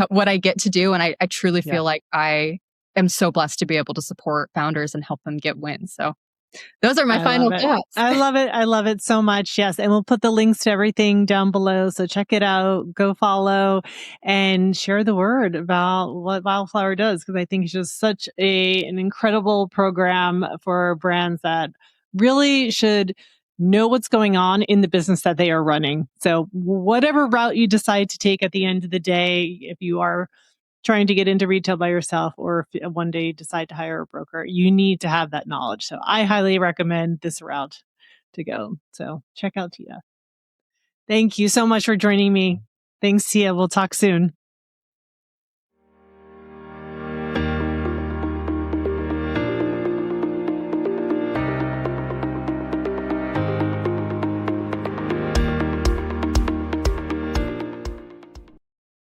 what I get to do. And I truly feel like I am so blessed to be able to support founders and help them get wins. So those are my final thoughts. I love it. I love it so much. Yes. And we'll put the links to everything down below. So check it out, go follow, and share the word about what Wildflower does. Because I think it's just such an incredible program for brands that really should know what's going on in the business that they are running. So whatever route you decide to take at the end of the day, if you are trying to get into retail by yourself, or if one day you decide to hire a broker, you need to have that knowledge. So I highly recommend this route to go. So check out Tia. Thank you so much for joining me. Thanks, Tia. We'll talk soon.